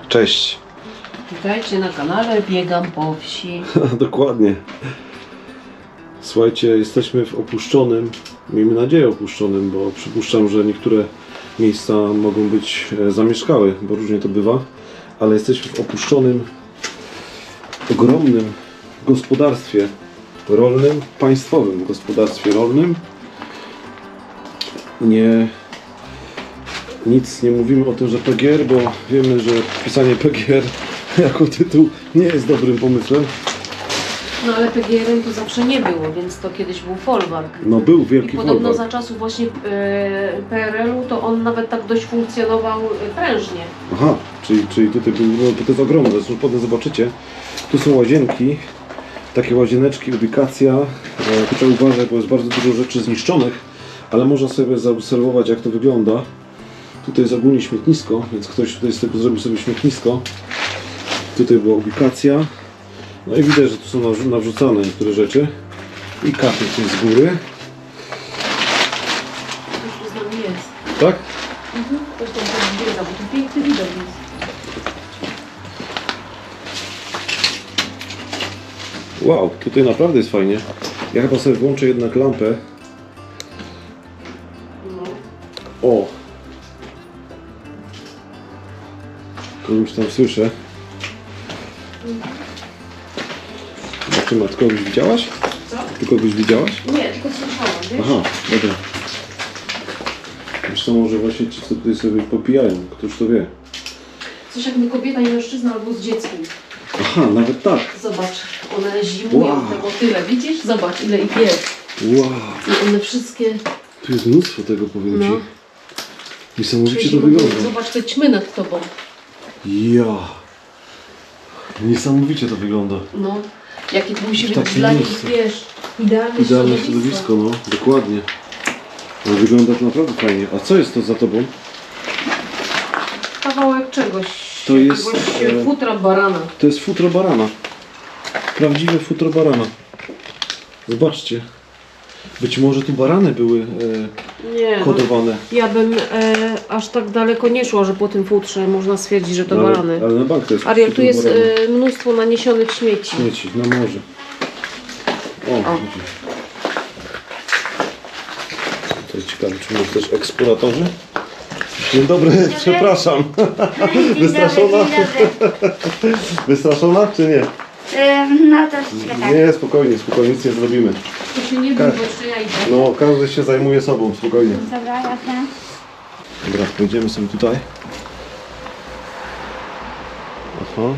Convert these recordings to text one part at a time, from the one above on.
Cześć. Witajcie na kanale Biegam po wsi. Dokładnie. Słuchajcie, jesteśmy w opuszczonym, miejmy nadzieję opuszczonym, bo przypuszczam, że niektóre miejsca mogą być zamieszkałe, bo różnie to bywa, ale jesteśmy w opuszczonym, ogromnym gospodarstwie rolnym, państwowym gospodarstwie rolnym. Nic nie mówimy o tym, że PGR, bo wiemy, że pisanie PGR jako tytuł nie jest dobrym pomysłem. No ale PGR-em to zawsze nie było, więc to kiedyś był folwark. No był wielki I podobno folwark. za czasów właśnie PRL-u to on nawet tak dość funkcjonował prężnie. Aha, czyli tutaj był, no to jest ogromne, zresztą potem zobaczycie. Tu są łazienki, takie łazieneczki, ubikacja. Trzeba uważać, bo jest bardzo dużo rzeczy zniszczonych, ale można sobie zaobserwować, jak to wygląda. Tutaj jest ogólnie śmietnisko, więc ktoś tutaj z tego zrobił sobie śmietnisko. Tutaj była ubikacja. No i widać, że tu są nawrzucane niektóre rzeczy. I kafel tu jest z góry. Ktoś tu z nami jest. Tak? Ktoś tam biega, bo tu piękny widok jest. Wow, tutaj naprawdę jest fajnie. Ja chyba sobie włączę jednak lampę. No. O! Kogoś tam słyszę. Zobaczymy, ty kogoś widziałaś? Co? Ty kogoś widziałaś? Nie, tylko słyszałam, wiesz? Aha, dobra. Wiesz co, może właśnie ci, co tutaj sobie popijają, któż to wie. Coś jakby kobieta i mężczyzna albo z dzieckiem. Aha, nawet tak. Zobacz, one zimują Wow. tego tyle, widzisz? Zobacz ile ich jest. Wow, I one wszystkie... tu jest mnóstwo tego, powiem No. ci. Niesamowicie to Czyli wygląda. zobacz te ćmy nad tobą. Ja. Niesamowicie to wygląda. No, jakie to musi być Takie dla nich, miejsce. wiesz, idealne Idealne środowisko, no, dokładnie. No, wygląda to naprawdę fajnie. A co jest to za tobą? Kawałek czegoś, To jest, jakiegoś futra barana. To jest futro barana. Prawdziwe futro barana. Zobaczcie. Być może tu barany były Nie, hodowane. ja bym aż tak daleko nie szła, że po tym futrze można stwierdzić, że to barany. Ale na bank to jest Ariel, tu futro jest barana. mnóstwo naniesionych śmieci. Śmieci, no może. O. Widzisz. To jest ciekawe, czy może też eksploratorzy? Dzień dobry, przepraszam. Wystraszona? Wystraszona, czy nie? No to troszeczkę tak. Nie, spokojnie, spokojnie, nic nie zrobimy. To się nie bój, bo jeszcze ja idę. No, każdy się zajmuje sobą, spokojnie. Dobra, jasne. Dobra, pójdziemy sobie tutaj. Aha.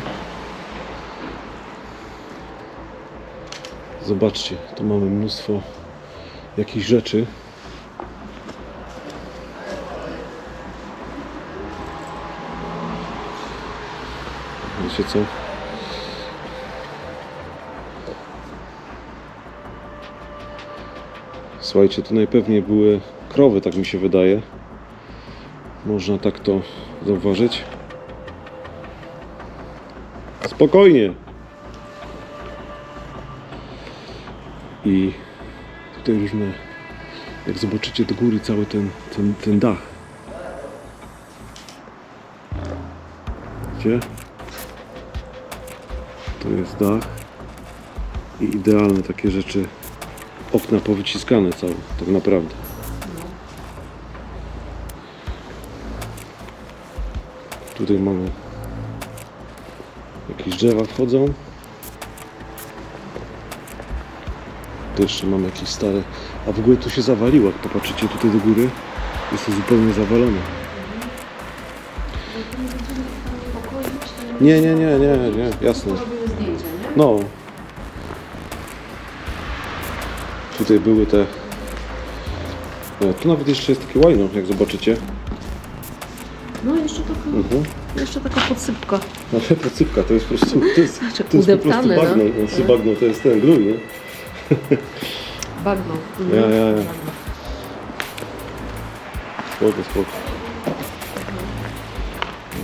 Zobaczcie, tu mamy mnóstwo jakichś rzeczy. Wiecie co? Słuchajcie, tu najpewniej były krowy, tak mi się wydaje. Można tak to zauważyć. Spokojnie! I tutaj różne, jak zobaczycie do góry, cały ten dach. Widzicie? Tu jest dach i idealne takie rzeczy. Okna powyciskane całe, tak naprawdę. Tutaj mamy jakieś drzewa wchodzą. Tu jeszcze mamy jakieś stare. A w ogóle tu się zawaliło, jak popatrzycie tutaj do góry. Jest to zupełnie zawalone. Nie, jasne. Robimy zdjęcia, nie? No. Tutaj były te... No, tu nawet jeszcze jest takie łajno, jak zobaczycie. No jeszcze taka podsypka. Ale podsypka to jest po prostu... To jest po prostu Udeptane, no. bagno. Bagno to jest ten grój, nie? Bagno. Ja. Spoko.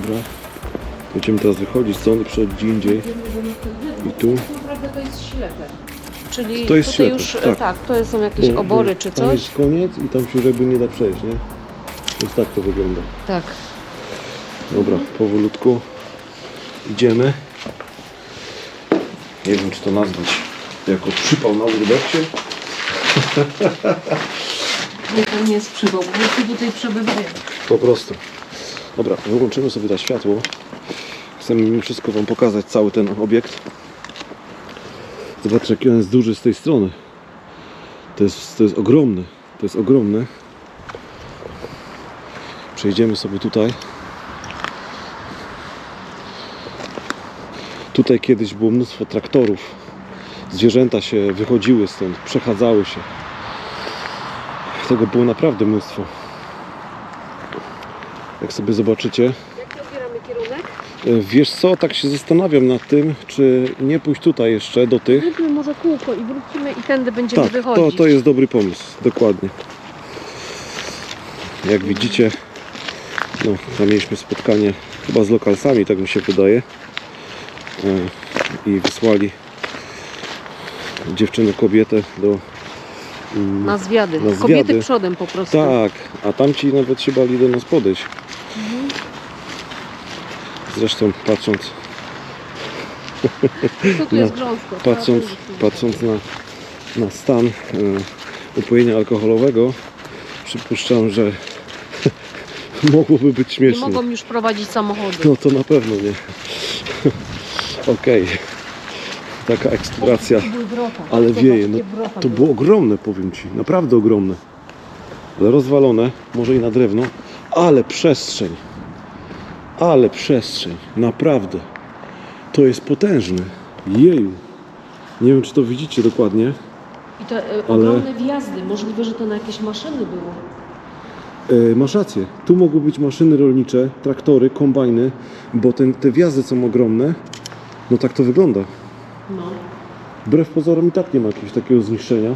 Dobra. Będziemy teraz wychodzić stąd i przechodzić gdzie indziej. I tu. Naprawdę to jest ślepe. Czyli To jest tutaj ślepe, już, tak. tak, to są jakieś obory czy Tam coś. jest koniec i tam się jakby nie da przejść, nie? Więc tak to wygląda. Tak. Dobra, powolutku. Idziemy. Nie wiem, czy to nazwać jako przypał na urbekcie. Nie, to nie jest przypał, po prostu tutaj przebywają. Po prostu. Dobra, wyłączymy sobie to światło. Chcemy mimo wszystko Wam pokazać cały ten obiekt. Zobaczcie, jaki on jest duży z tej strony. To jest ogromne. To jest ogromne. Przejdziemy sobie tutaj. Tutaj kiedyś było mnóstwo traktorów. Zwierzęta się wychodziły stąd, przechadzały się. Tego było naprawdę mnóstwo. Jak sobie zobaczycie. Jaki odbieramy kierunek? Wiesz co, tak się zastanawiam nad tym, czy nie pójść tutaj jeszcze do tych. Zróbmy może kółko i wrócimy i tędy będziemy Tak, wychodzić. to jest dobry pomysł, dokładnie. Jak widzicie, no, tam mieliśmy spotkanie chyba z lokalsami, tak mi się wydaje. I wysłali dziewczynę, kobietę do... Na zwiady. Na Kobiety zwiady. przodem po prostu. Tak, a tamci nawet się bali do nas podejść. Zresztą patrząc Co tu jest grząsko? patrząc na stan upojenia alkoholowego, przypuszczam, że mogłoby być Nie śmiesznie. mogą już prowadzić samochody. No to na pewno nie. Okej. Taka eksploracja, ale wieje. No, to było ogromne, powiem Ci. Naprawdę ogromne. Ale rozwalone, może i na drewno, ale przestrzeń. Ale przestrzeń. Naprawdę. To jest potężne. Jeju. Nie wiem, czy to widzicie dokładnie. I te ogromne wjazdy. Możliwe, że to na jakieś maszyny było. Masz rację. Tu mogły być maszyny rolnicze, traktory, kombajny, bo te wjazdy są ogromne. No tak to wygląda. No. Wbrew pozorom i tak nie ma jakiegoś takiego zniszczenia.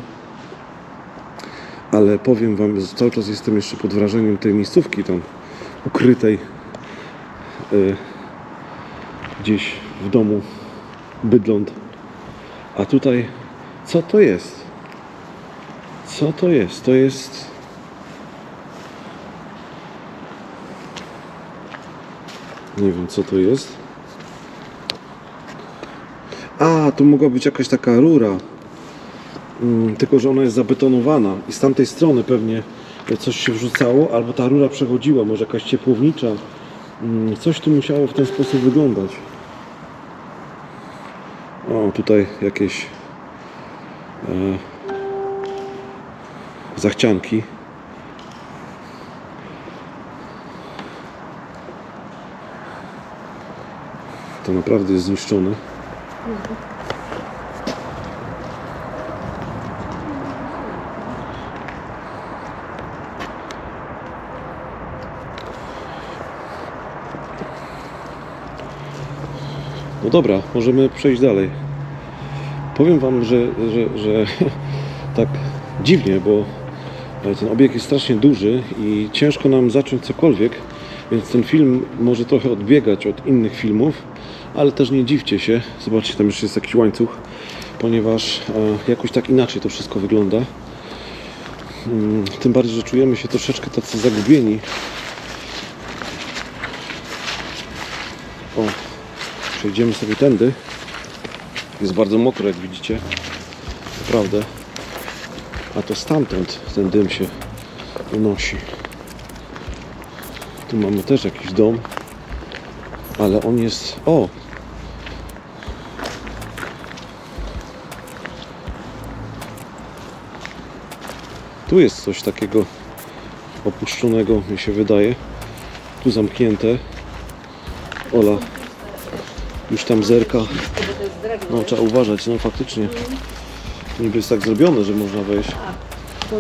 Ale powiem Wam, że cały czas jestem jeszcze pod wrażeniem tej miejscówki tam ukrytej gdzieś w domu Bydląt. A tutaj co to jest? Co to jest? To jest... Nie wiem, co to jest. A, tu mogła być jakaś taka rura. Tylko że ona jest zabetonowana i z tamtej strony pewnie coś się wrzucało, albo ta rura przechodziła, może jakaś ciepłownicza. Coś tu musiało w ten sposób wyglądać. O, tutaj jakieś zachcianki. To naprawdę jest zniszczone. No dobra, możemy przejść dalej. Powiem Wam, że tak dziwnie, bo ten obiekt jest strasznie duży i ciężko nam zacząć cokolwiek, więc ten film może trochę odbiegać od innych filmów, ale też nie dziwcie się. Zobaczcie, tam jeszcze jest jakiś łańcuch, ponieważ jakoś tak inaczej to wszystko wygląda. Tym bardziej, że czujemy się troszeczkę tacy zagubieni. O, przejdziemy sobie tędy. Jest bardzo mokro, jak widzicie. Naprawdę. A to stamtąd ten dym się unosi. Tu mamy też jakiś dom. Ale on jest... O! Tu jest coś takiego opuszczonego, mi się wydaje. Tu zamknięte. Ola już tam zerka. No trzeba uważać, no faktycznie. Niby jest tak zrobione, że można wejść.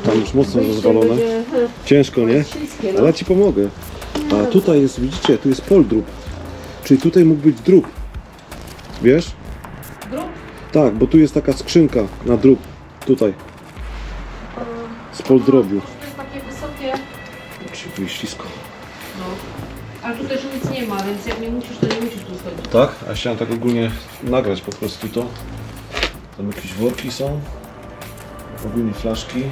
Tam już mocno rozwalone. Ciężko, nie? Ale ja Ci pomogę. A tutaj jest, widzicie, tu jest poldrób. Czyli tutaj mógł być drób. Wiesz? Drób? Tak, bo tu jest taka skrzynka na drób. Tutaj. Z poldrobiu. To jest takie wysokie. Oczywiście ślisko. No. Ale tu też nic nie ma, więc jak nie musisz, to nie musisz tu schodzić. Tak? A chciałem tak ogólnie nagrać po prostu to. Tam jakieś worki są. Ogólnie flaszki.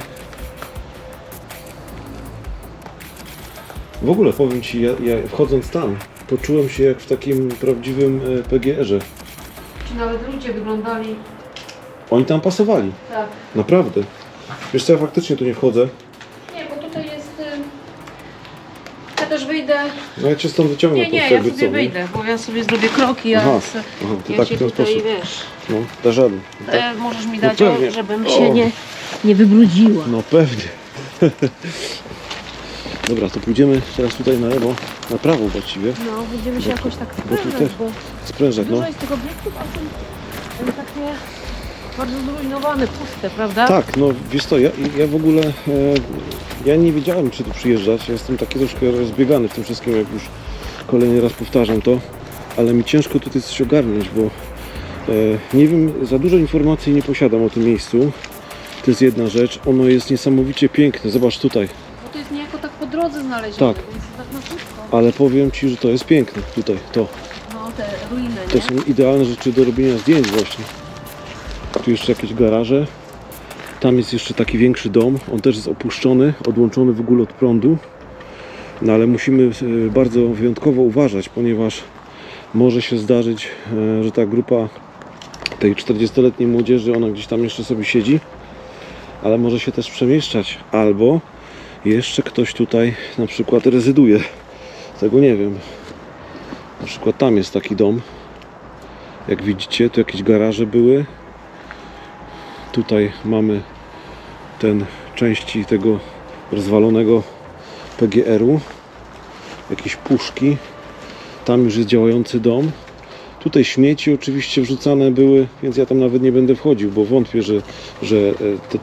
W ogóle powiem Ci, ja wchodząc tam, Poczułem się jak w takim prawdziwym PGR-ze. Czy nawet ludzie wyglądali Oni tam pasowali. tak. Naprawdę. Wiesz co, ja faktycznie tu nie wchodzę. Nie, bo tutaj jest... Ja też wyjdę... No ja cię stąd wyciągnę. Nie, ja sobie wyjdę, bo ja sobie zrobię kroki, Aha, to ja tak się w ten tutaj, sposób. wiesz... No, dasz radę. możesz mi No dać, pewnie. żebym O. się nie wybrudziła. No pewnie. Dobra, to pójdziemy teraz tutaj na lewo, na prawo właściwie. No, będziemy się jakoś tak bo sprężać, tutaj bo sprężak, no. dużo jest tych obiektów, a są takie bardzo zrujnowane, puste, prawda? Tak, no wiesz co, ja w ogóle, ja nie wiedziałem, czy tu przyjeżdżać. Ja jestem taki troszkę rozbiegany w tym wszystkim, jak już kolejny raz powtarzam to. Ale mi ciężko tutaj coś ogarnąć, bo nie wiem, za dużo informacji nie posiadam o tym miejscu. To jest jedna rzecz, ono jest niesamowicie piękne, zobacz tutaj. Bo to jest niejako tak po drodze znalezione, Tak. więc tak na szybko. Ale powiem Ci, że to jest piękne tutaj, to. No, te ruiny, To nie? są idealne rzeczy do robienia zdjęć właśnie. Tu jeszcze jakieś garaże. Tam jest jeszcze taki większy dom. On też jest opuszczony, odłączony w ogóle od prądu. No ale musimy bardzo wyjątkowo uważać, ponieważ może się zdarzyć, że ta grupa tej 40-letniej młodzieży, ona gdzieś tam jeszcze sobie siedzi, ale może się też przemieszczać. Albo jeszcze ktoś tutaj na przykład rezyduje. Tego nie wiem. Na przykład tam jest taki dom. Jak widzicie, tu jakieś garaże były. Tutaj mamy części tego rozwalonego PGR-u. Jakieś puszki. Tam już jest działający dom. Tutaj śmieci oczywiście wrzucane były, więc ja tam nawet nie będę wchodził, bo wątpię, że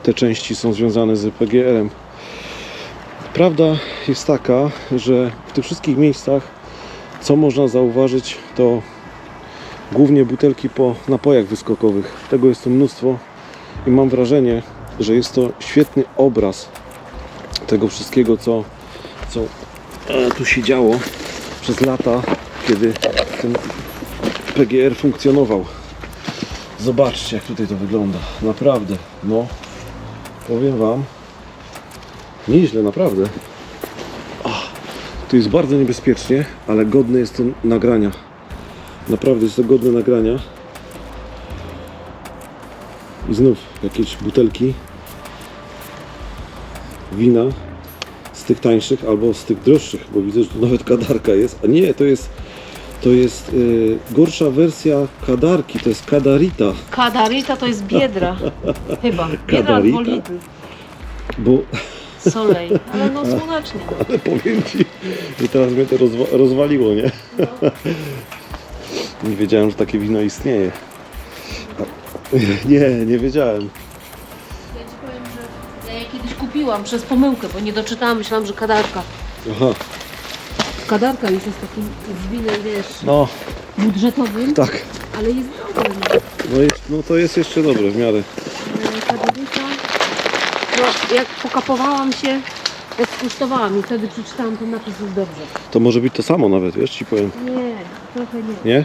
te części są związane z PGR-em. Prawda jest taka, że w tych wszystkich miejscach, co można zauważyć, to głównie butelki po napojach wyskokowych. Tego jest tu mnóstwo i mam wrażenie, że jest to świetny obraz tego wszystkiego, co tu się działo przez lata, kiedy ten PGR funkcjonował. Zobaczcie, jak tutaj to wygląda. Naprawdę, no, powiem Wam, nieźle, naprawdę. Tu jest bardzo niebezpiecznie, ale godne jest to nagrania. Naprawdę jest to godne nagrania. I znów jakieś butelki wina z tych tańszych albo z tych droższych, bo widzę, że tu nawet kadarka jest. A nie, to jest gorsza wersja kadarki, to jest kadarita. Kadarita to jest biedra. Chyba. Biedra Kadarita? 2 litry. Bo Solej. Ale no słonecznie. No. ale powiem Ci, że teraz mnie to rozwaliło, nie? Nie wiedziałem, że takie wino istnieje. Nie wiedziałem. Ja Ci powiem, że ja je kiedyś kupiłam przez pomyłkę, bo nie doczytałam, myślałam, że kadarka. Aha, Kadarka już jest takim winem, wiesz, no budżetowym, tak. ale jest dobre. No to jest jeszcze dobre w miarę. Kadarka. No, jak pokapowałam się, jak skosztowałam i wtedy przeczytałam ten napis już dobrze. To może być to samo nawet, wiesz, Ci powiem. Nie, trochę nie. Nie? Nie.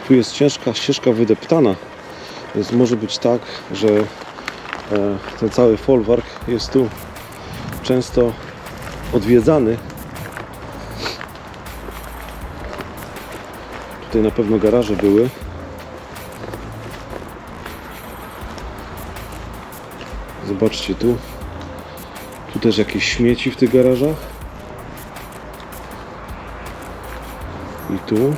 Tu jest ciężka ścieżka wydeptana, więc może być tak, że ten cały folwark jest tu często odwiedzany. Tutaj na pewno garaże były. Zobaczcie tu. Tu też jakieś śmieci w tych garażach. I tu.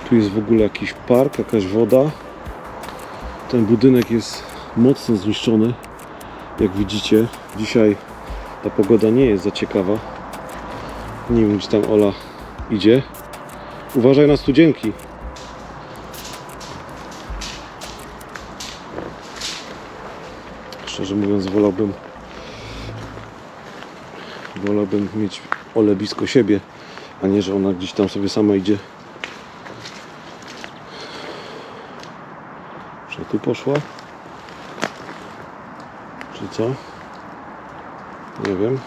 Tu jest w ogóle jakiś park, jakaś woda. Ten budynek jest mocno zniszczony. Jak widzicie, dzisiaj ta pogoda nie jest za ciekawa. Nie wiem, gdzie tam Ola idzie. Uważaj na studzienki. Szczerze mówiąc, wolałbym mieć Olę blisko siebie, a nie, że ona gdzieś tam sobie sama idzie. Czy tu poszła? Czy co? Nie wiem.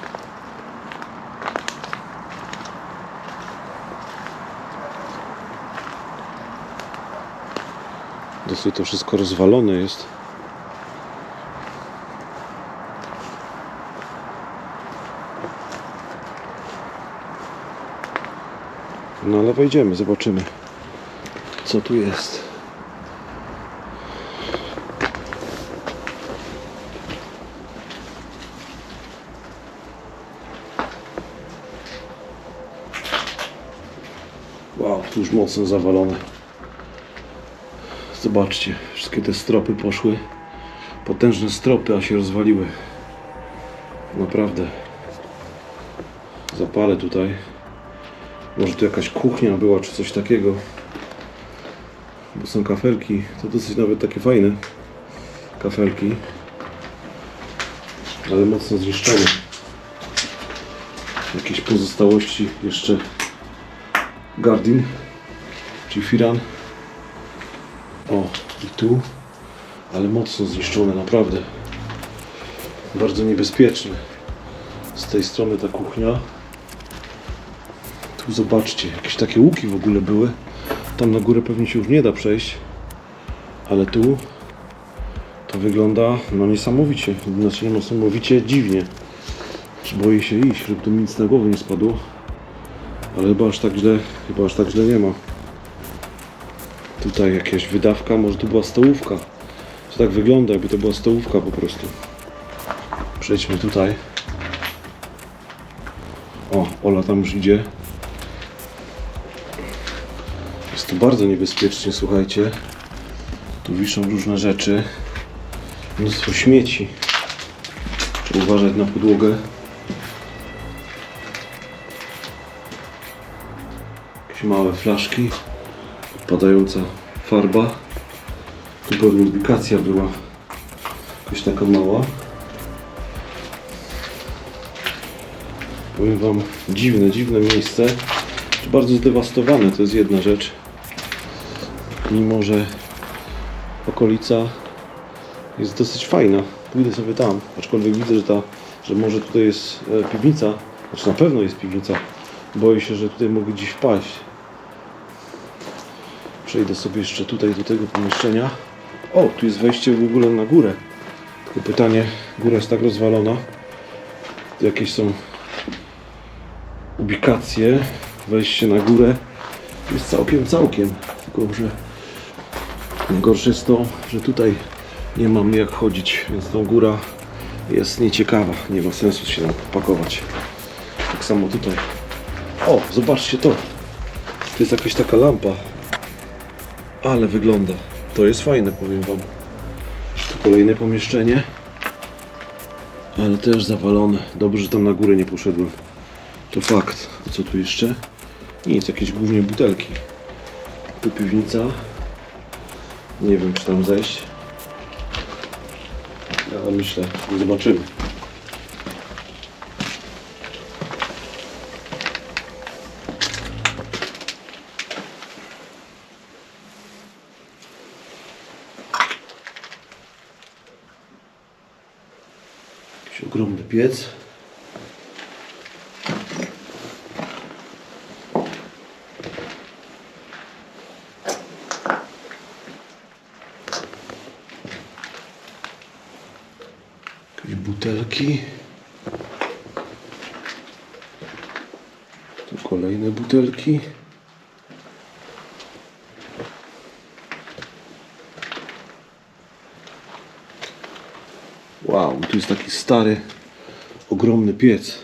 Dosyć to wszystko rozwalone jest. No ale wejdziemy, zobaczymy, co tu jest. Wow, tu już mocno zawalone. Zobaczcie, wszystkie te stropy poszły. Potężne stropy, a się rozwaliły. Naprawdę. Zapalę tutaj. Może tu jakaś kuchnia była, czy coś takiego. Bo są kafelki. To dosyć nawet takie fajne kafelki. Ale mocno zniszczone. Jakieś pozostałości jeszcze Gardin, czyli firan. O, i tu. Ale mocno zniszczone, naprawdę. Bardzo niebezpieczne. Z tej strony ta kuchnia. Tu zobaczcie, jakieś takie łuki w ogóle były. Tam na górę pewnie się już nie da przejść. Ale tu to wygląda no niesamowicie. Znaczy niesamowicie dziwnie. Boję się iść, żeby tu nic na głowę nie spadło. Ale chyba aż tak źle nie ma. Tutaj jakaś wydawka, może to była stołówka. To tak wygląda, jakby to była stołówka po prostu. Przejdźmy tutaj. O, Ola tam już idzie. Jest tu bardzo niebezpiecznie, słuchajcie. Tu wiszą różne rzeczy. Mnóstwo śmieci. Trzeba uważać na podłogę. Jakieś małe flaszki. Odpadająca farba. Tu pewnie ubikacja była. Jakaś taka mała. Powiem wam, dziwne miejsce. Bardzo zdewastowane, to jest jedna rzecz. Mimo że okolica jest dosyć fajna. Pójdę sobie tam, aczkolwiek widzę, że może tutaj jest piwnica. Znaczy na pewno jest piwnica. Boję się, że tutaj mogę gdzieś wpaść. Przejdę sobie jeszcze tutaj do tego pomieszczenia. O, tu jest wejście w ogóle na górę. Tylko pytanie, góra jest tak rozwalona. Tu jakieś są ubikacje. Wejście na górę jest całkiem. Tylko, że najgorsze jest to, że tutaj nie mam jak chodzić, więc tą góra jest nieciekawa. Nie ma sensu się tam pakować. Tak samo tutaj. O, zobaczcie to. To jest jakaś taka lampa. Ale wygląda. To jest fajne, powiem wam. Tu kolejne pomieszczenie. Ale też zawalone. Dobrze, że tam na górę nie poszedłem. To fakt. A co tu jeszcze? Nic, jakieś głównie butelki. Tu piwnica. Nie wiem, czy tam zejść. Ale myślę, że zobaczymy. Jakiś ogromny piec. Jakieś butelki. Tu kolejne butelki. Wow, tu jest taki stary, ogromny piec.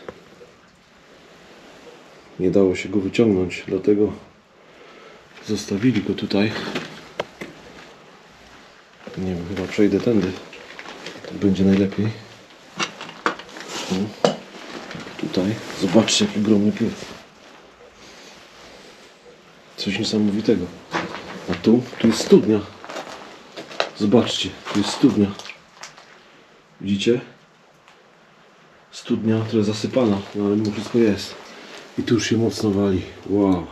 Nie dało się go wyciągnąć, dlatego zostawili go tutaj. Nie wiem, chyba przejdę tędy. To będzie najlepiej. O, tutaj. Zobaczcie, jaki ogromny piec. Coś niesamowitego. A tu jest studnia. Zobaczcie, tu jest studnia. Widzicie? Studnia, która jest zasypana, no ale mimo wszystko jest. I tu już się mocno wali. Wow.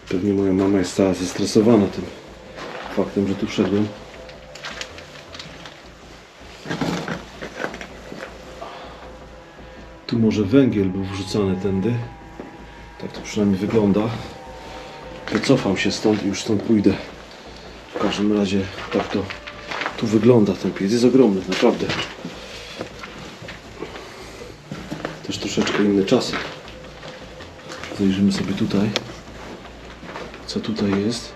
Pewnie moja mama jest cała zestresowana tym faktem, że tu wszedłem. Tu może węgiel był wrzucany tędy. Tak to przynajmniej wygląda. Wycofam się stąd i już stąd pójdę. W każdym razie tak to tu wygląda. Ten piec jest ogromny, naprawdę. Też troszeczkę inne czasy. Zajrzymy sobie tutaj. Co tutaj jest?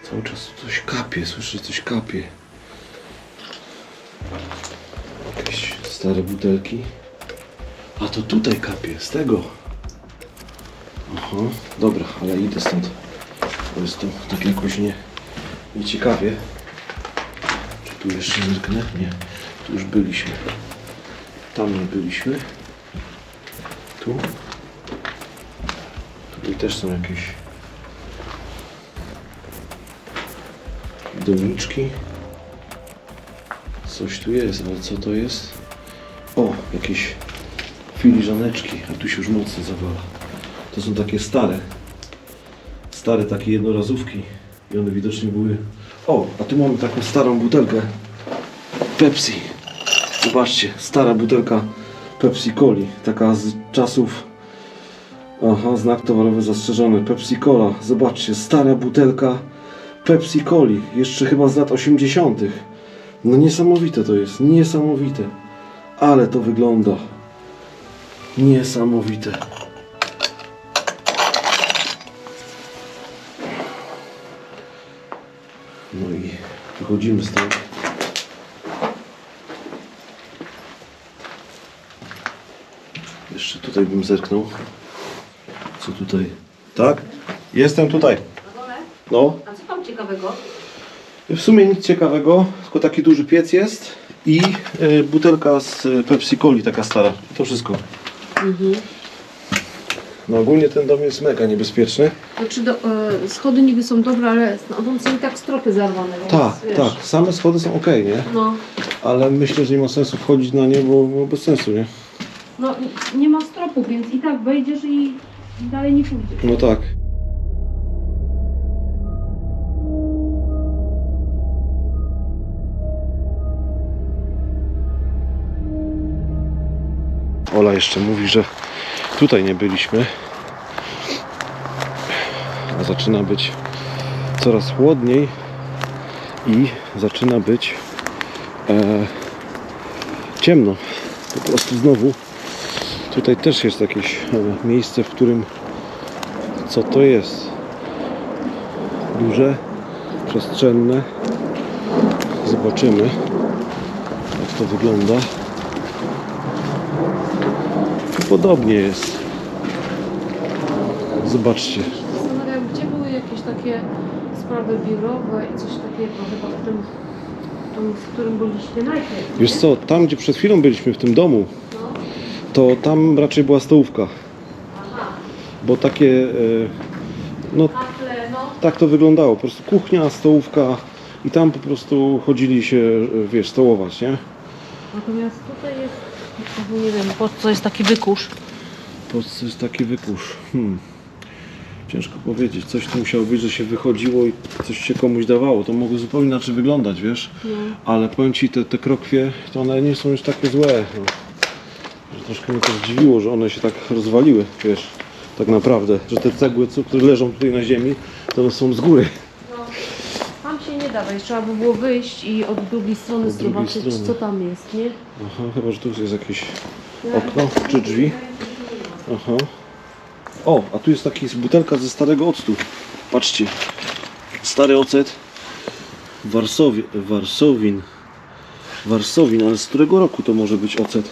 Cały czas coś kapie, słyszę, coś kapie. Jakieś stare butelki. A to tutaj kapie, z tego. Aha, dobra, ale idę stąd. Bo jest to tak jakoś nieciekawie. Czy tu jeszcze zerknę? Nie, tu już byliśmy. Tam nie byliśmy. Tu. Tutaj też są jakieś doniczki. Coś tu jest, ale co to jest? O, jakieś filiżaneczki, a tu się już mocno zawala. To są takie stare takie jednorazówki i one widocznie były... O, a tu mamy taką starą butelkę Pepsi. Zobaczcie, stara butelka Pepsi Coli, taka z czasów... Aha, znak towarowy zastrzeżony, Pepsi Cola. Zobaczcie, stara butelka Pepsi Coli, jeszcze chyba z lat 80. No niesamowite to jest, niesamowite. Ale to wygląda. Niesamowite. No i wychodzimy stąd. Jeszcze tutaj bym zerknął. Co tutaj? Tak? Jestem tutaj. Na dole? No. A co tam ciekawego? W sumie nic ciekawego, tylko taki duży piec jest i butelka z Pepsi Coli, taka stara. To wszystko. No ogólnie ten dom jest mega niebezpieczny. Znaczy schody niby są dobre, ale tam są i tak stropy zarwane. Więc, Tak, wiesz. tak. Same schody są ok, nie? No, Ale myślę, że nie ma sensu wchodzić na nie, bo bez sensu, nie? no nie ma stropów, więc i tak wejdziesz i dalej nie pójdziesz. No tak. Ola jeszcze mówi, że tutaj nie byliśmy, a zaczyna być coraz chłodniej i zaczyna być ciemno. Po prostu znowu tutaj też jest jakieś miejsce, w którym co to jest? Duże, przestrzenne. Zobaczymy, jak to wygląda. Tu podobnie jest. Zobaczcie. Zastanawiam, gdzie były jakieś takie sprawy biurowe i coś takiego, chyba w tym, w którym byliście najpierw. Wiesz co, tam gdzie przed chwilą byliśmy, w tym domu, No. to tam raczej była stołówka. Aha, Bo takie, no tafle, no. tak to wyglądało. Po prostu kuchnia, stołówka i tam po prostu chodzili się, wiesz, stołować, nie? Natomiast tutaj jest, nie wiem, po co jest taki wykurz. Po co jest taki wykurz? Ciężko powiedzieć. Coś tu musiało być, że się wychodziło i coś się komuś dawało. To mogło zupełnie inaczej wyglądać, wiesz? No. Ale powiem Ci, te krokwie, to one nie są już takie złe. No. Że troszkę mnie to zdziwiło, że one się tak rozwaliły, wiesz? Tak naprawdę, że te cegły, które leżą tutaj na ziemi, to one są z góry. No, tam się nie da wejść, trzeba by było wyjść i od drugiej strony Od drugiej zobaczyć, strony. co tam jest, nie? Aha, chyba, że tu jest jakieś okno czy drzwi. Aha. O, a tu jest taka butelka ze starego octu. Patrzcie. Stary ocet. Warsowin, ale z którego roku to może być ocet?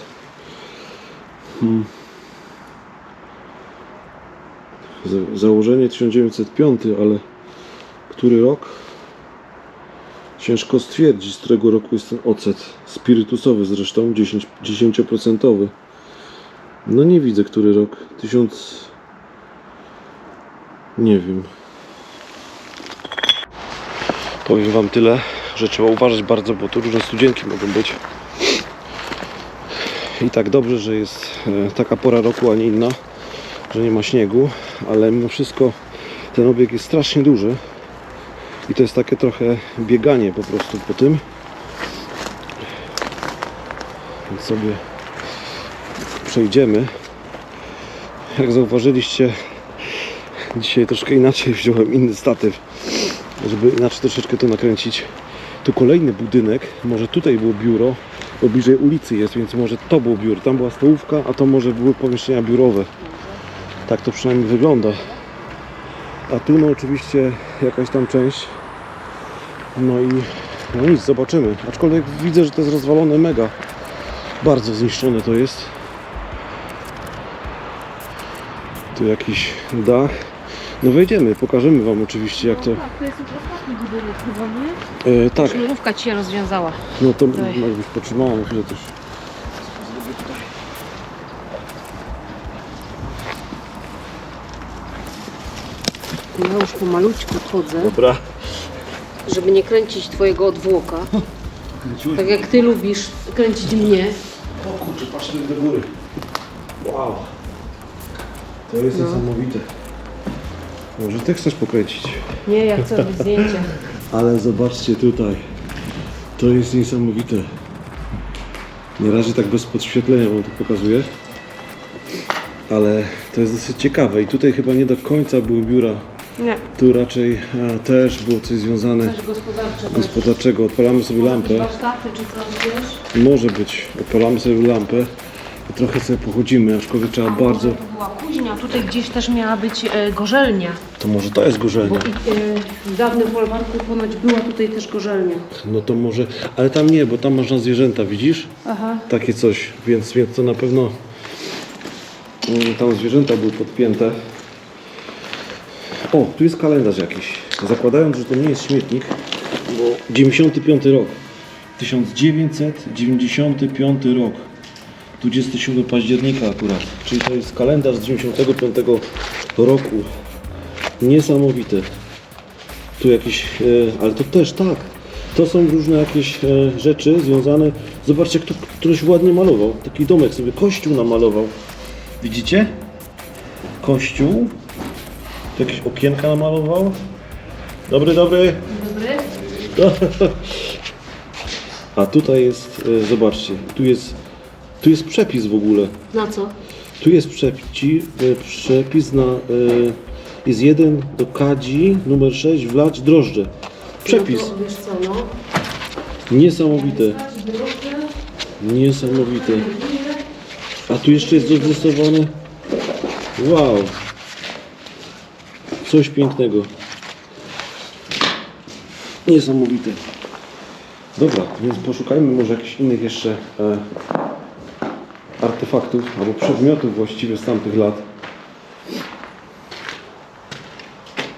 Założenie 1905, ale który rok? Ciężko stwierdzić, z którego roku jest ten ocet. Spirytusowy zresztą, 10%. No nie widzę, który rok. 1000... Nie wiem. Powiem Wam tyle, że trzeba uważać bardzo, bo tu różne studzienki mogą być. I tak dobrze, że jest taka pora roku, a nie inna, że nie ma śniegu, ale mimo wszystko ten obieg jest strasznie duży. I to jest takie trochę bieganie po prostu po tym. Więc sobie przejdziemy. Jak zauważyliście, dzisiaj troszkę inaczej wziąłem inny statyw, żeby inaczej troszeczkę to nakręcić. Tu kolejny budynek, może tutaj było biuro, bo bliżej ulicy jest, więc może to było biuro. Tam była stołówka, a to może były pomieszczenia biurowe. Tak to przynajmniej wygląda. A tu no oczywiście jakaś tam część. No i no nic, zobaczymy. Aczkolwiek widzę, że to jest rozwalone mega. Bardzo zniszczone to jest. Tu jakiś dach. No wejdziemy, pokażemy wam oczywiście jak to... Tak, to jest już ostatni budynek chyba, nie? tak, Sznurówka ci się rozwiązała. no to Daj. jakbyś potrzymała na chwilę też. Ja już pomalutku chodzę, Dobra. żeby nie kręcić twojego odwłoka. Tak jak ty lubisz kręcić mnie. O kurczę, patrzmy do góry. Wow. To jest niesamowite. Może ty chcesz pokręcić? Nie, ja chcę robić zdjęcia. Ale zobaczcie tutaj. To jest niesamowite. Na razie tak bez podświetlenia wam to pokazuję. Ale to jest dosyć ciekawe i tutaj chyba nie do końca były biura. Nie, Tu raczej też było coś związane też gospodarcze. gospodarczego. Odpalamy sobie lampę. Warsztaty czy coś, wiesz? Może być. Odpalamy sobie lampę i trochę sobie pochodzimy, aczkolwiek trzeba bardzo... To była kuźnia, tutaj gdzieś też miała być gorzelnia. To może to jest Bo gorzelnia. w dawnym folwarku ponoć była tutaj też gorzelnia. No to może... Ale tam nie, bo tam można zwierzęta, widzisz? Aha. Takie coś, więc to na pewno... Tam zwierzęta były podpięte. O, tu jest kalendarz jakiś. Zakładając, że to nie jest śmietnik, bo 95 rok. 1995 rok. 27 października akurat. Czyli to jest kalendarz z 95 roku. Niesamowite. Tu jakieś, ale to też tak. To są różne jakieś rzeczy związane. Zobaczcie, jak to ktoś ładnie malował. Taki domek sobie, kościół namalował. Widzicie? Kościół. Tu jakieś okienka namalował. Dobry, dobry. Dobry? A tutaj jest, zobaczcie, tu jest przepis w ogóle. Na co? Tu jest przepis na, jest 1 do kadzi, numer 6, wlać drożdże. Przepis. No to, wiesz co, no. Niesamowite. Niesamowite. A tu jeszcze jest dostosowane. Wow. Coś pięknego. Niesamowite. Dobra, więc poszukajmy może jakichś innych jeszcze artefaktów albo przedmiotów właściwie z tamtych lat.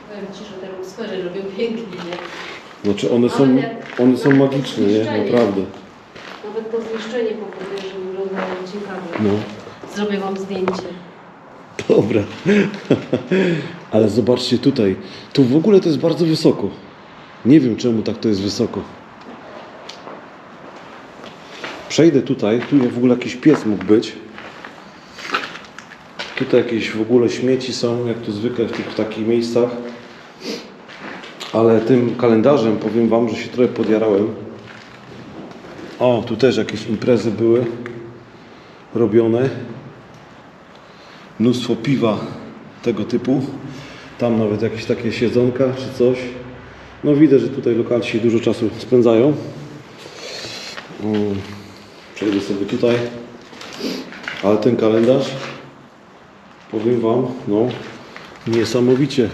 Powiem ci, że te luksfery robią pięknie, nie? Znaczy one są magiczne, nie? Naprawdę. Nawet to zniszczenie powoduje, że wyglądają ciekawie. No. Zrobię wam zdjęcie. Dobra. Ale zobaczcie tutaj. Tu w ogóle to jest bardzo wysoko. Nie wiem czemu tak to jest wysoko. Przejdę tutaj. Tu w ogóle jakiś pies mógł być. Tutaj jakieś w ogóle śmieci są, jak to zwykle w takich miejscach. Ale tym kalendarzem powiem wam, że się trochę podjarałem. O, tu też jakieś imprezy były robione. Mnóstwo piwa tego typu. Tam nawet jakieś takie siedzonka czy coś. No widać, że tutaj lokalci dużo czasu spędzają. Przejdę sobie tutaj. Ale ten kalendarz, powiem wam, no niesamowicie.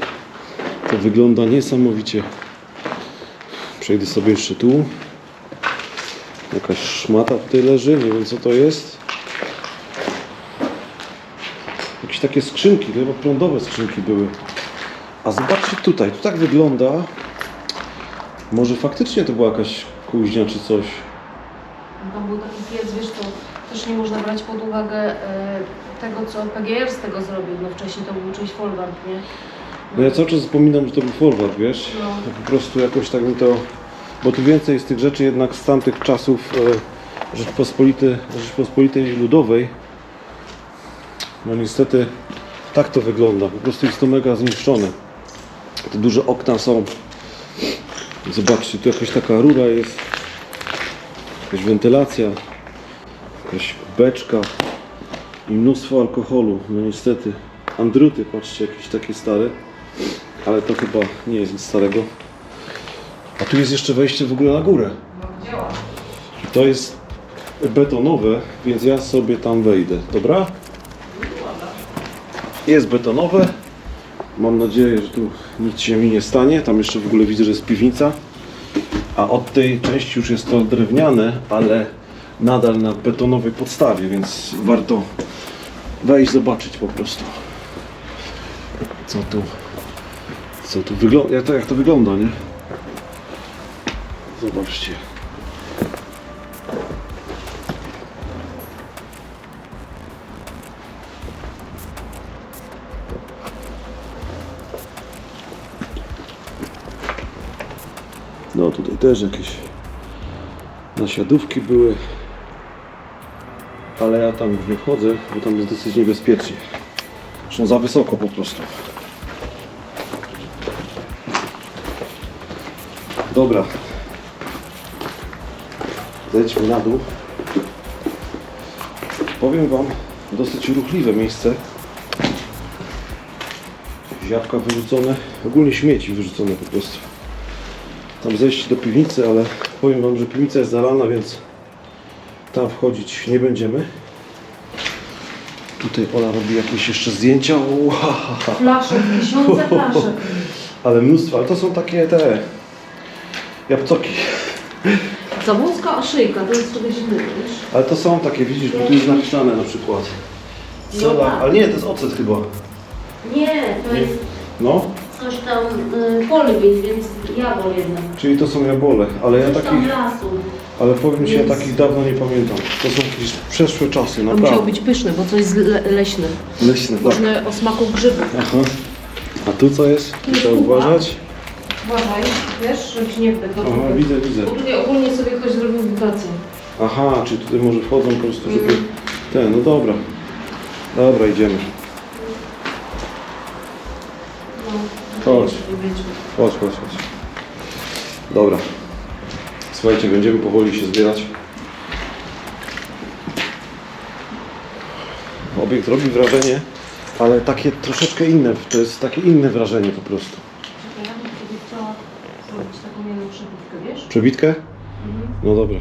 To wygląda niesamowicie. Przejdę sobie jeszcze tu. Jakaś szmata tutaj leży, nie wiem co to jest. Jakieś takie skrzynki, to chyba prądowe skrzynki były. A zobaczcie tutaj, tu tak wygląda. Może faktycznie to była jakaś kuźnia czy coś. Tam był taki piec, wiesz co, też nie można brać pod uwagę tego, co PGR z tego zrobił. No wcześniej to był czyjś folwark, nie? No ja cały czas zapominam, że to był folwark, wiesz? No. To po prostu jakoś tak mi to... Bo tu więcej jest tych rzeczy jednak z tamtych czasów Rzeczpospolitej Ludowej. No niestety tak to wygląda. Po prostu jest to mega zniszczone. Te duże okna są. Zobaczcie, tu jakaś taka rura jest. Jakaś wentylacja. Jakaś beczka. I mnóstwo alkoholu. No niestety. Andruty, patrzcie, jakieś takie stare. Ale to chyba nie jest nic starego. A tu jest jeszcze wejście w ogóle na górę. No, działa. To jest betonowe, więc ja sobie tam wejdę, dobra? Jest betonowe. Mam nadzieję, że tu nic się mi nie stanie. Tam jeszcze w ogóle widzę, że jest piwnica. A od tej części już jest to drewniane, ale nadal na betonowej podstawie, więc warto wejść, zobaczyć po prostu. Co tu wygląda, jak to wygląda, nie? Zobaczcie. No tutaj też jakieś nasiadówki były, ale ja tam już nie wchodzę, bo tam jest dosyć niebezpiecznie. Zresztą za wysoko po prostu. Dobra. Zejdźmy na dół. Powiem wam, dosyć ruchliwe miejsce. Jabłka wyrzucone, ogólnie śmieci wyrzucone po prostu. Tam zejść do piwnicy, ale powiem wam, że piwnica jest zalana, więc tam wchodzić nie będziemy. Tutaj Ola robi jakieś jeszcze zdjęcia. Uhaha. Flaszek, tysiące flaszek. Ale mnóstwo, ale to są takie te jabłcoki. Za wąska szyjka, to jest czegoś innego, wiesz? Ale to są takie, widzisz, bo tu jest napisane na przykład. No Soda, tak. ale nie, to jest ocet chyba. Nie, to jest No, coś tam polwic, więc jabol jednak. czyli to są jabole, ale ja Coś tam takich, lasu. ale powiem ci, ja Więc- takich dawno nie pamiętam. To są jakieś przeszłe czasy, To musiał naprawdę. być pyszny, bo coś leśne. Leśne, tak. Różne o smaku grzybów. Aha. A tu co jest? Tu jest Trzeba kupa. uważać. Uważaj, wiesz, żebyś nie wdechł. Aha, widzę. Bo tutaj ogólnie sobie ktoś zrobił wibację. Aha, czyli tutaj może wchodzą po prostu, żeby... Ten, no dobra. Dobra, idziemy. No, Chodź. nie wiedźmy. Chodź. Dobra. Słuchajcie, będziemy powoli się zbierać. Obiekt robi wrażenie, ale takie troszeczkę inne. To jest takie inne wrażenie po prostu. Ja bym sobie chciała zrobić taką jedną przebitkę, wiesz? Przebitkę? No dobra.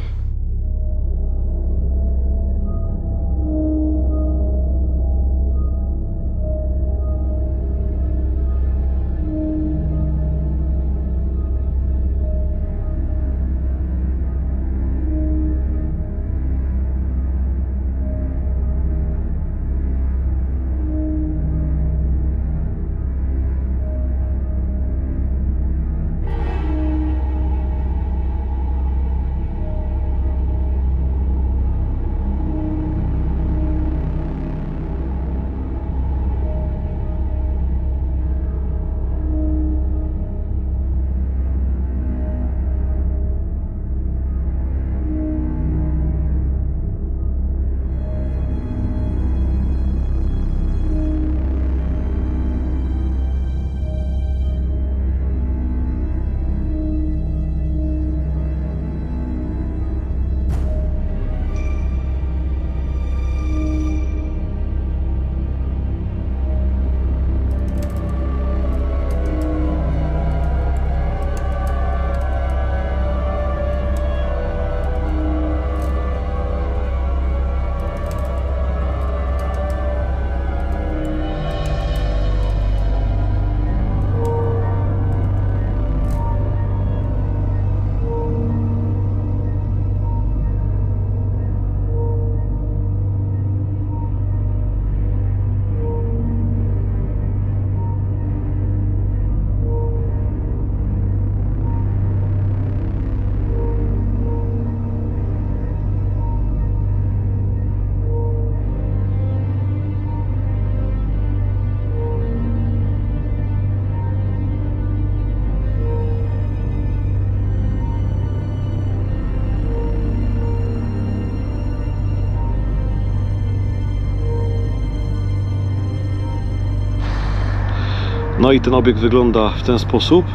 No i ten obiekt wygląda w ten sposób.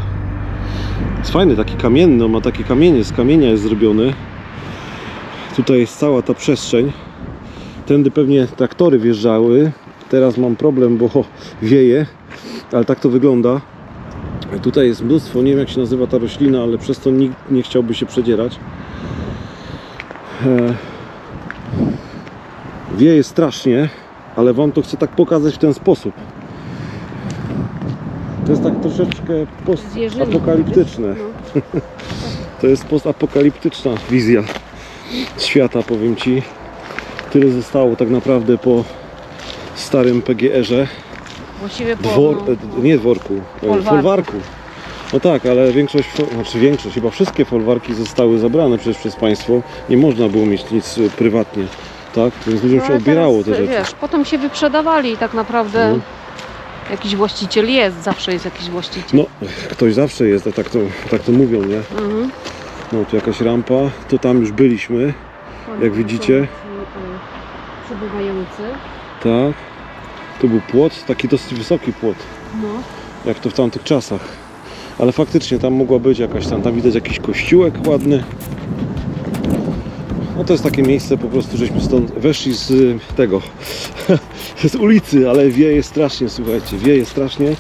Jest fajny, taki kamienny, on ma takie kamienie, z kamienia jest zrobiony. Tutaj jest cała ta przestrzeń. Tędy pewnie traktory wjeżdżały. Teraz mam problem, bo wieje, ale tak to wygląda. Tutaj jest mnóstwo, nie wiem jak się nazywa ta roślina, ale przez to nikt nie chciałby się przedzierać. Wieje strasznie, ale wam to chcę tak pokazać w ten sposób. To jest tak troszeczkę postapokaliptyczne. To jest postapokaliptyczna wizja świata, powiem ci. tyle zostało tak naprawdę po starym PGR-ze. Właściwie po... Nie dworku, folwarku. No tak, ale większość, chyba wszystkie folwarki zostały zabrane przecież przez państwo. Nie można było mieć nic prywatnie, tak? Więc ludziom się ale odbierało teraz, te rzeczy. Wiesz, potem się wyprzedawali i tak naprawdę jakiś właściciel jest, zawsze jest jakiś właściciel. No, ktoś zawsze jest, tak to mówią, nie? Mhm. No, tu jakaś rampa, to tam już byliśmy, jak widzicie. Przebywający. Tak. Tu był płot, taki dosyć wysoki płot, No. jak to w tamtych czasach. Ale faktycznie tam mogła być jakaś tam widać jakiś kościółek ładny. No to jest takie miejsce, po prostu żeśmy stąd weszli z tego, z ulicy, ale wieje strasznie, słuchajcie, wieje strasznie.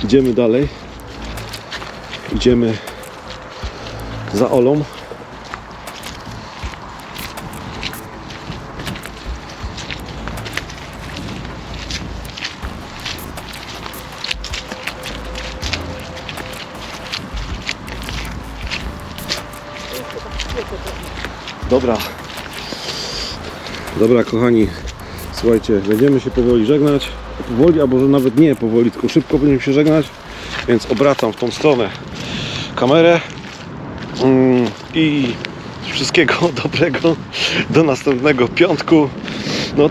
Idziemy dalej. Idziemy za Olą. Dobra kochani, słuchajcie, będziemy się powoli żegnać. Powoli, albo że nawet nie powoli, tylko szybko będziemy się żegnać. Więc obracam w tą stronę kamerę i wszystkiego dobrego do następnego piątku. No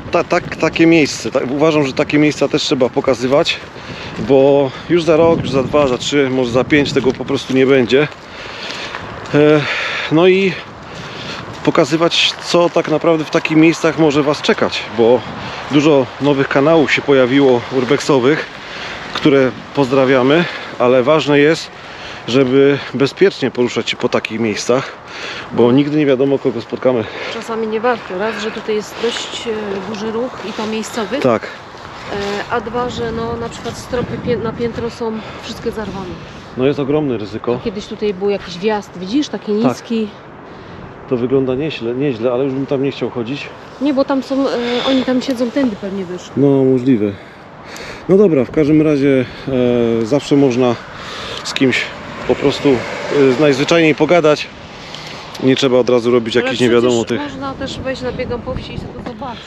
takie miejsce, uważam, że takie miejsca też trzeba pokazywać, bo już za rok, już za 2, za 3, może za 5 tego po prostu nie będzie. No i pokazywać, co tak naprawdę w takich miejscach może Was czekać, bo dużo nowych kanałów się pojawiło urbexowych, które pozdrawiamy, ale ważne jest, żeby bezpiecznie poruszać się po takich miejscach, bo nigdy nie wiadomo, kogo spotkamy. Czasami nie warto. Raz, że tutaj jest dość duży ruch i to miejscowy, Tak, a dwa, że no, na przykład stropy na piętro są wszystkie zarwane. no jest ogromne ryzyko. Kiedyś tutaj był jakiś wjazd, widzisz, taki niski. To wygląda nieźle, ale już bym tam nie chciał chodzić. Nie, bo tam są, oni tam siedzą, tędy pewnie wyszli. No możliwe. No dobra, w każdym razie zawsze można z kimś po prostu najzwyczajniej pogadać. Nie trzeba od razu robić jakichś nie wiadomo tych. Można też wejść na biegam po wsi i sobie to zobaczyć.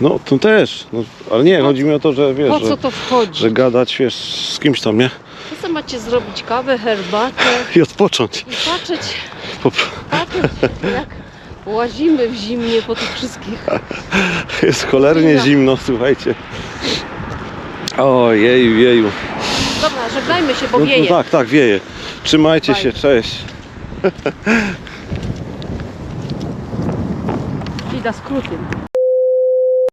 No to też, no, ale nie, chodzi mi o to, że wiesz, Po co to wchodzi? że gadać, wiesz, z kimś tam, nie? To co macie zrobić? Kawę, herbatę I odpocząć. i patrzeć, Po- jak łazimy w zimnie po tych wszystkich. Jest cholernie zimno, słuchajcie. O jeju. Dobra, żegnajmy się, bo No, wieje. tak, wieje. Trzymajcie się, cześć. I da skróty.